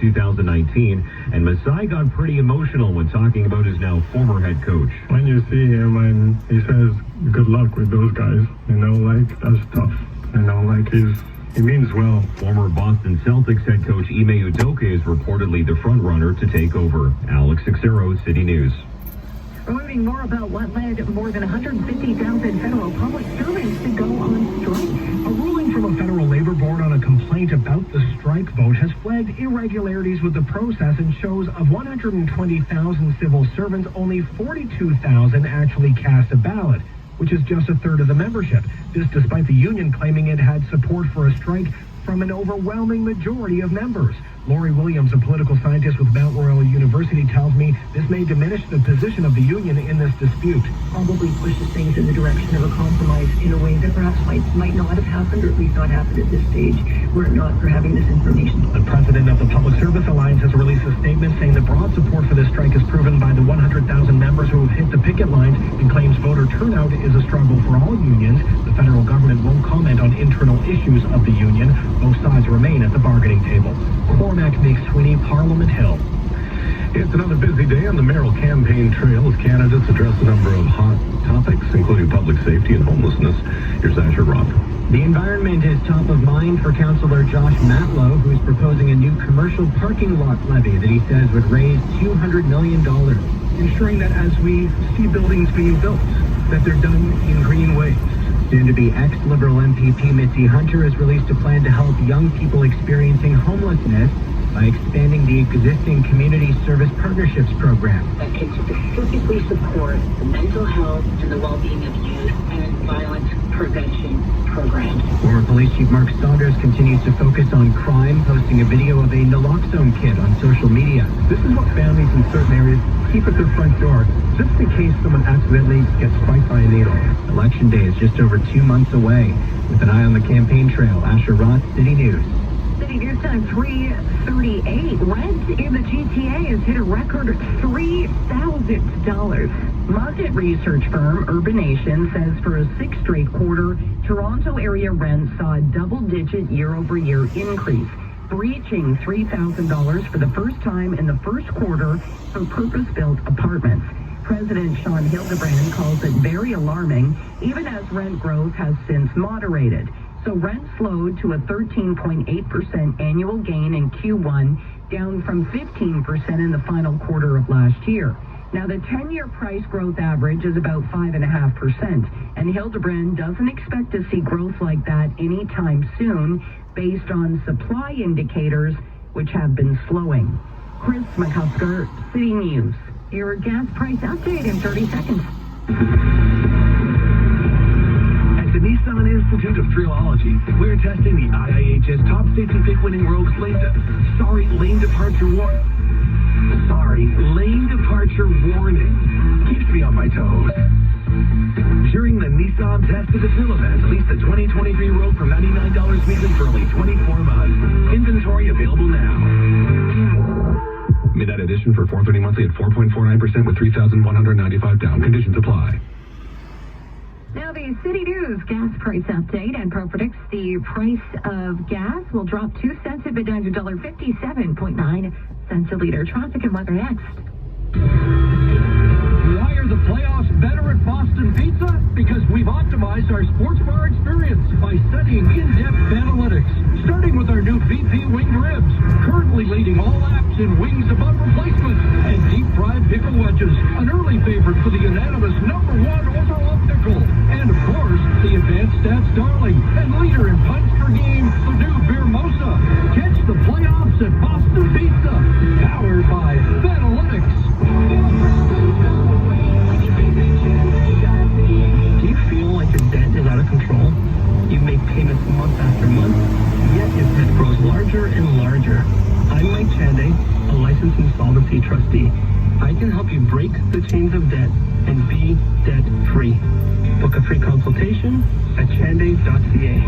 2019, and Masai got pretty emotional when talking about his now former head coach. When you see him and he says, good luck with those guys, that's tough. He means well. Former Boston Celtics head coach Ime Udoka is reportedly the front-runner to take over. Alex Sixero, City News. We're learning more about what led more than 150,000 federal public servants to go on strike. A ruling from a federal labor board on a complaint about the strike vote has flagged irregularities with the process and shows of 120,000 civil servants, only 42,000 actually cast a ballot, which is just a third of the membership. This despite the union claiming it had support for a strike from an overwhelming majority of members. Lori Williams, a political scientist with Mount Royal University, tells me this may diminish the position of the union in this dispute. Probably pushes things in the direction of a compromise in a way that perhaps might not have happened, or at least not happened at this stage, were it not for having this information. The president of the Public Service Alliance has released a statement saying the broad support for this strike is proven by the 100,000 members who have hit the picket lines, and claims voter turnout is a struggle for all unions. The federal government won't comment on internal issues of the union. Both sides remain at the bargaining table. Cormac McSweeney, Parliament Hill. It's another busy day on the Merrill campaign trail as candidates address a number of hot topics, including public safety and homelessness. Here's Asher Roth. The environment is top of mind for Councillor Josh Matlow, who is proposing a new commercial parking lot levy that he says would raise $200 million. Ensuring that as we see buildings being built, that they're done in green ways. Soon-to-be ex-Liberal MPP Mitzi Hunter has released a plan to help young people experiencing homelessness by expanding the existing Community Service Partnerships program. That can specifically support the mental health and the well-being of youth and violence prevention programs. Former Police Chief Mark Saunders continues to focus on crime, posting a video of a naloxone kit on social media. This is what families in certain areas keep at their front door, just in case someone accidentally gets spiked by a needle. Election day is just over 2 months away. With an eye on the campaign trail, Asher Roth, City News. City News time 3:38. Rent in the GTA has hit a record $3,000. Market research firm Urbanation says for a sixth straight quarter, Toronto area rents saw a double-digit year-over-year increase, breaching $3,000 for the first time in the first quarter for purpose-built apartments. President Sean Hildebrand calls it very alarming, even as rent growth has since moderated. So rent slowed to a 13.8% annual gain in Q1, down from 15% in the final quarter of last year. Now, the 10-year price growth average is about 5.5%, and Hildebrand doesn't expect to see growth like that anytime soon, based on supply indicators, which have been slowing. Chris McCusker, City News. Your gas price update in 30 seconds. At the Nissan Institute of Triology, we're testing the IIHS Top Safety Pick winning Rogues lane departure warning. Keeps me on my toes. During the Nissan Test of the Thrill event, lease the 2023 Rogue for $99 weekly for only 24 months. Inventory available now. Midnight edition for $430 monthly at 4.49% with $3,195 down. Conditions apply. Now the City News gas price update, and Pro predicts the price of gas will drop 2 cents a bit down to $1.57.9 a liter. Traffic and weather next. Why are the playoffs better at Boston Pizza? Because we've optimized our sports bar experience by studying in-depth analytics, starting with our new VP winged ribs, currently leading all apps in wings above replacement, and deep fried pickle wedges, an early favorite for the unanimous #1 overall pickle, and of course, the advanced stats darling and leader in punch per game, the new Beer Mosa. Catch the playoffs at Boston Pizza, powered by Analytics. Do you feel like your debt is out of control? You make payments month after month, yet your debt grows larger and larger. I'm Mike Chanday, a licensed insolvency trustee. I can help you break the chains of debt and be debt-free. Book a free consultation at chanday.ca.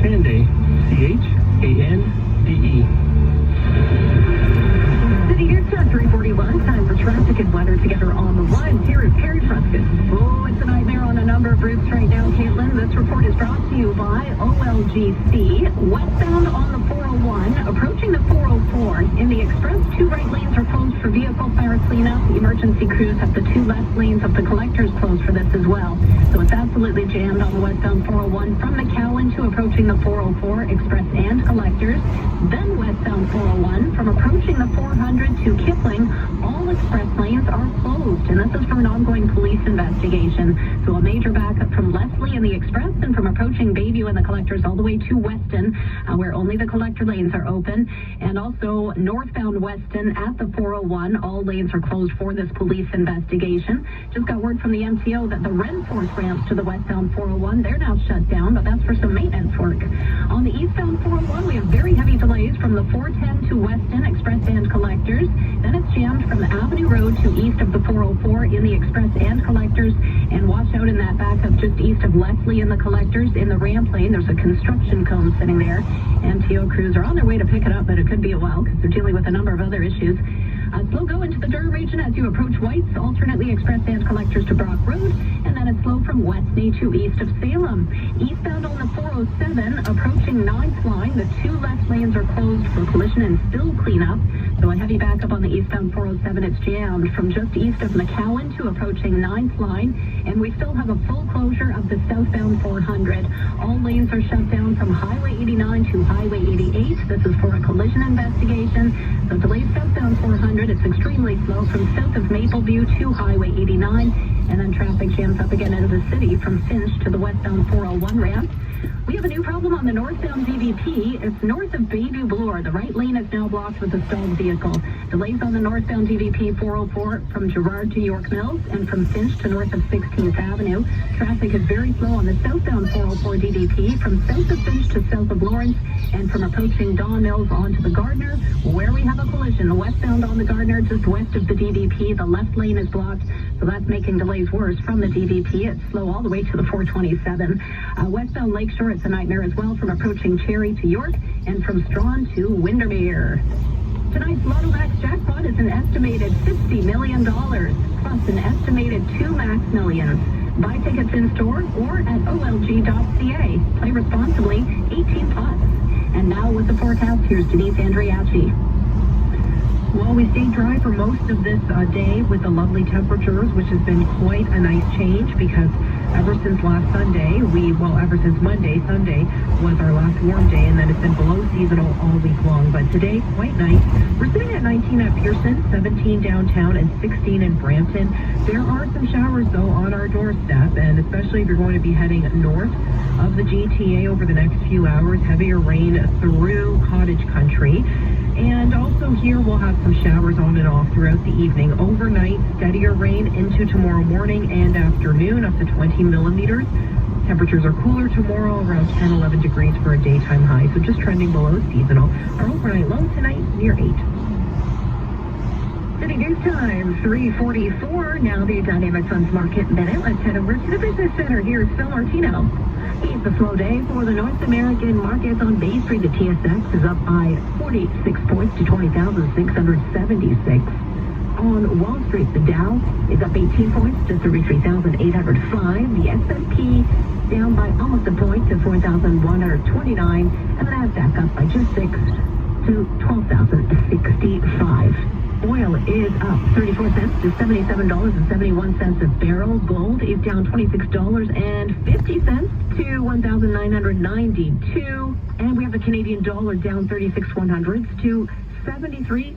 Chanday, C-H-A-N-D-E. City News time 3:41. Time for traffic and weather together on the one. Here is Perry Prescott. Oh, it's a nightmare on a number of routes right now, Caitlin. This report is brought to you by OLGC. westbound on the 401, approaching the 404. In the express, 2 right lanes are closed for vehicle fire cleanup. Emergency crews have the 2 left lanes of the collectors closed for this as well. So it's absolutely jammed on the westbound 401 from McAllen to approaching the 404, express and collectors. Then westbound 401 from approaching the 400 to Kipling, all express lanes are closed. And this is for an ongoing police investigation. So a major backup from Leslie in the express and from approaching Bayview and the collectors all the way to Weston, where only the collector lanes are open. And also northbound Weston at the 401, all lanes are closed for this police investigation. Just got word from the MTO that the Renforth ramps to the westbound 401, they're now shut down, but that's for some maintenance work. On the eastbound 401, we have very heavy delays from the 410 to Weston, express and collectors. Then it's jammed from the Avenue Road to east of the 404 in the express and collectors. And watch out in that backup just east of Leslie and the collectors in the ramp lane. There's a construction cone sitting there. MTO crews are on their way to pick it up, but it could be a while because they're dealing with a number of other issues. Slow go into the Durham region as you approach White's, alternately express and collectors to Brock Road, and then it's slow from Westney to east of Salem. Eastbound on the 407, approaching 9th line, the 2 left lanes are closed for collision and spill cleanup. So a heavy backup on the eastbound 407, it's jammed from just east of McAllen to approaching 9th line, and we still have a full closure of the southbound 400. All lanes are shut down from Highway 89 to Highway 88. This is for a collision investigation. So delays southbound 400. It's extremely slow from south of Mapleview to Highway 89, and then traffic jams up again into the city from Finch to the westbound 401 ramp. We have a new problem on the northbound DVP. It's north of Bayview Bloor. The right lane is now blocked with a stalled vehicle. Delays on the northbound DVP 404 from Girard to York Mills and from Finch to north of 16th Avenue. Traffic is very slow on the southbound 404 DVP from south of Finch to south of Lawrence and from approaching Dawn Mills onto the Gardner, where we have a collision. Westbound on the Gardner, just west of the DVP, the left lane is blocked, so that's making delays worse from the DVP. It's slow all the way to the 427. Westbound Lakeshore, it's a nightmare as well from approaching Cherry to York and from Strawn to Windermere. Tonight's Lotto Max jackpot is an estimated $50 million, plus an estimated 2 Max Millions. Buy tickets in store or at olg.ca. Play responsibly, 18 plus. And now with the forecast, here's Denise Andriachi. Well, we stayed dry for most of this day with the lovely temperatures, which has been quite a nice change because ever since last Sunday, ever since Monday, Sunday was our last warm day, and then it's been below seasonal all week long. But today, quite nice. We're sitting at 19 at Pearson, 17 downtown, and 16 in Brampton. There are some showers, though, on our doorstep, and especially if you're going to be heading north of the GTA over the next few hours, heavier rain through cottage country. And also here we'll have some showers on and off throughout the evening. Overnight, steadier rain into tomorrow morning and afternoon, up to 20 millimeters. Temperatures are cooler tomorrow, around 10, 11 degrees for a daytime high, so just trending below seasonal. Our overnight low tonight, near 8. City News Time, 3:44. Now the Dynamic Funds Market Minute. Let's head over to the Business Center. Here's Phil Martino. It's a slow day for the North American markets on Bay Street. The TSX is up by 46 points to 20,676. On Wall Street, the Dow is up 18 points to 33,805. The S&P down by almost a point to 4,129. And the Nasdaq up by just 6 to 12,065. Oil is up 34 cents to $77.71 a barrel. Gold is down $26.50 to $1,992. And we have the Canadian dollar down 36 100ths to 73